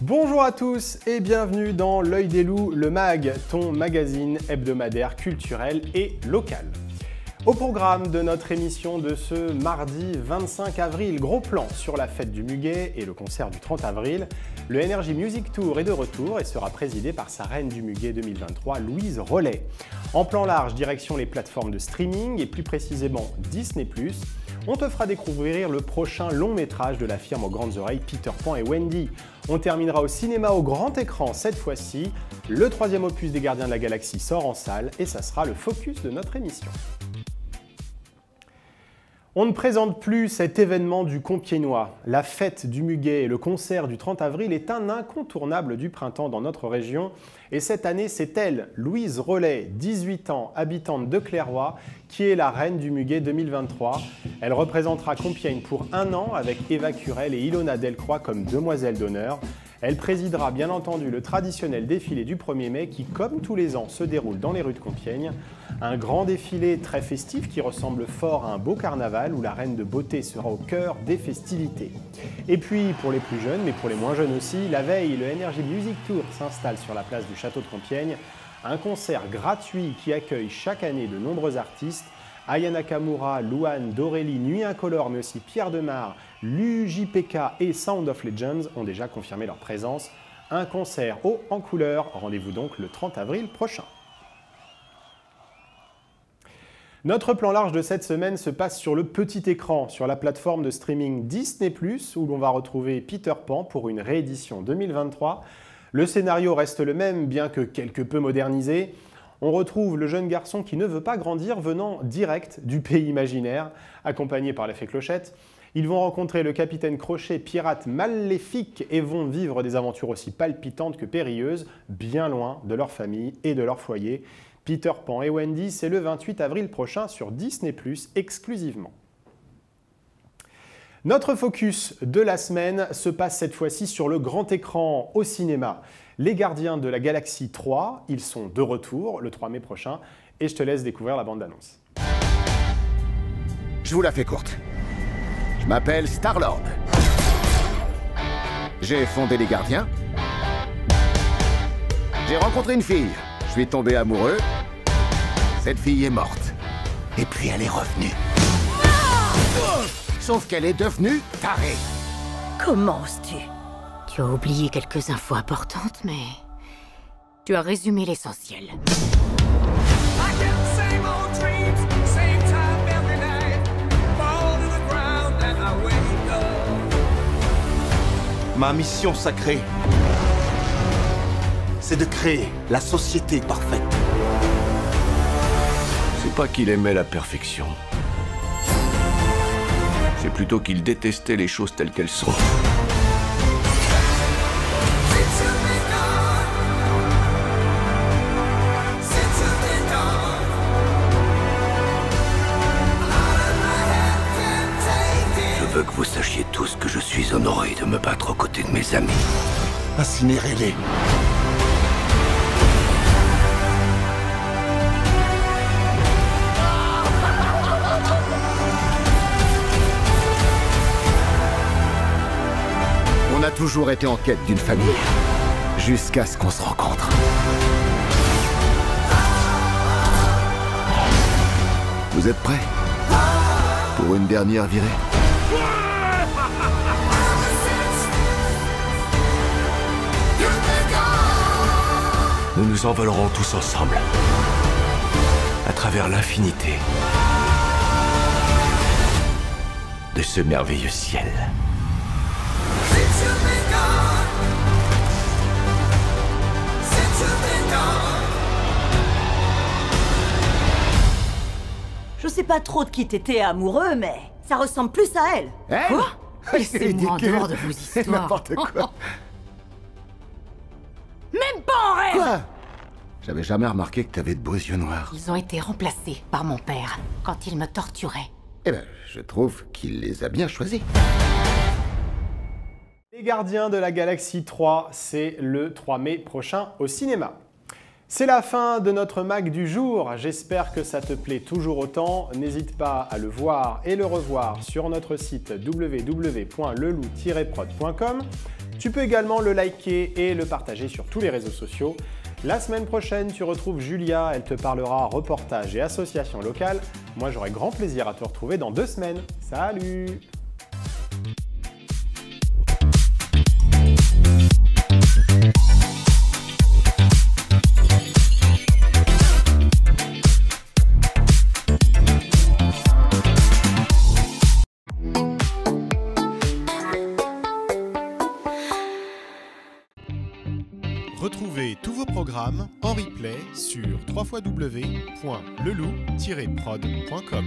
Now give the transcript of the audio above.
Bonjour à tous et bienvenue dans L'Œil des Loups, le MAG, ton magazine hebdomadaire culturel et local. Au programme de notre émission de ce mardi 25 avril, gros plan sur la fête du Muguet et le concert du 30 avril. Le Energy Music Tour est de retour et sera présidé par sa reine du Muguet 2023, Louise Rollet. En plan large, direction les plateformes de streaming et plus précisément Disney+. On te fera découvrir le prochain long métrage de la firme aux grandes oreilles Peter Pan et Wendy. On terminera au cinéma au grand écran cette fois-ci. Le troisième opus des Gardiens de la Galaxie sort en salle et ça sera le focus de notre émission. On ne présente plus cet événement du Compiègnois. La fête du Muguet et le concert du 30 avril est un incontournable du printemps dans notre région. Et cette année, c'est elle, Louise Rollet, 18 ans, habitante de Clairoy, qui est la reine du Muguet 2023. Elle représentera Compiègne pour un an avec Eva Curel et Ilona Delcroix comme demoiselles d'honneur. Elle présidera bien entendu le traditionnel défilé du 1er mai qui, comme tous les ans, se déroule dans les rues de Compiègne. Un grand défilé très festif qui ressemble fort à un beau carnaval où la reine de beauté sera au cœur des festivités. Et puis, pour les plus jeunes, mais pour les moins jeunes aussi, la veille, le Energy Music Tour s'installe sur la place du château de Compiègne. Un concert gratuit qui accueille chaque année de nombreux artistes. Aya Nakamura, Louane, Dorélie, Nuit Incolore, mais aussi Pierre Demar, l'UJPK et Sound of Legends ont déjà confirmé leur présence. Un concert haut en couleur. Rendez-vous donc le 30 avril prochain. Notre plan large de cette semaine se passe sur le petit écran, sur la plateforme de streaming Disney+, où l'on va retrouver Peter Pan pour une réédition 2023. Le scénario reste le même, bien que quelque peu modernisé. On retrouve le jeune garçon qui ne veut pas grandir venant direct du pays imaginaire, accompagné par la fée Clochette. Ils vont rencontrer le capitaine Crochet, pirate maléfique, et vont vivre des aventures aussi palpitantes que périlleuses, bien loin de leur famille et de leur foyer. Peter Pan et Wendy, c'est le 28 avril prochain sur Disney+, exclusivement. Notre focus de la semaine se passe cette fois-ci sur le grand écran au cinéma. Les Gardiens de la Galaxie 3, ils sont de retour le 3 mai prochain et je te laisse découvrir la bande-annonce. Je vous la fais courte. Je m'appelle Star-Lord. J'ai fondé les Gardiens. J'ai rencontré une fille. Je suis tombé amoureux. Cette fille est morte. Et puis elle est revenue. Sauf qu'elle est devenue tarée. Comment oses-tu? Tu as oublié quelques infos importantes, mais tu as résumé l'essentiel. Ma mission sacrée, c'est de créer la société parfaite. C'est pas qu'il aimait la perfection. C'est plutôt qu'il détestait les choses telles qu'elles sont. Je veux que vous sachiez tous que je suis honoré de me battre aux côtés de mes amis. Incinérez-les. On a toujours été en quête d'une famille. Jusqu'à ce qu'on se rencontre. Vous êtes prêts? Pour une dernière virée? Nous nous envolerons tous ensemble, à travers l'infinité de ce merveilleux ciel. Je sais pas trop de qui t'étais amoureux, mais ça ressemble plus à elle. Elle? Quoi? C'est Laissez-moi en ridicule. dehors de vos histoires. N'importe quoi. Même pas en rêve! Quoi? J'avais jamais remarqué que t'avais de beaux yeux noirs. Ils ont été remplacés par mon père quand il me torturait. Eh ben, je trouve qu'il les a bien choisis. Les Gardiens de la Galaxie 3, c'est le 3 mai prochain au cinéma. C'est la fin de notre mag du jour, j'espère que ça te plaît toujours autant. N'hésite pas à le voir et le revoir sur notre site www.lelou-prod.com. Tu peux également le liker et le partager sur tous les réseaux sociaux. La semaine prochaine, tu retrouves Julia, elle te parlera reportage et associations locales. Moi, j'aurai grand plaisir à te retrouver dans 2 semaines. Salut! Retrouvez tous vos programmes en replay sur www.lelou-prod.com.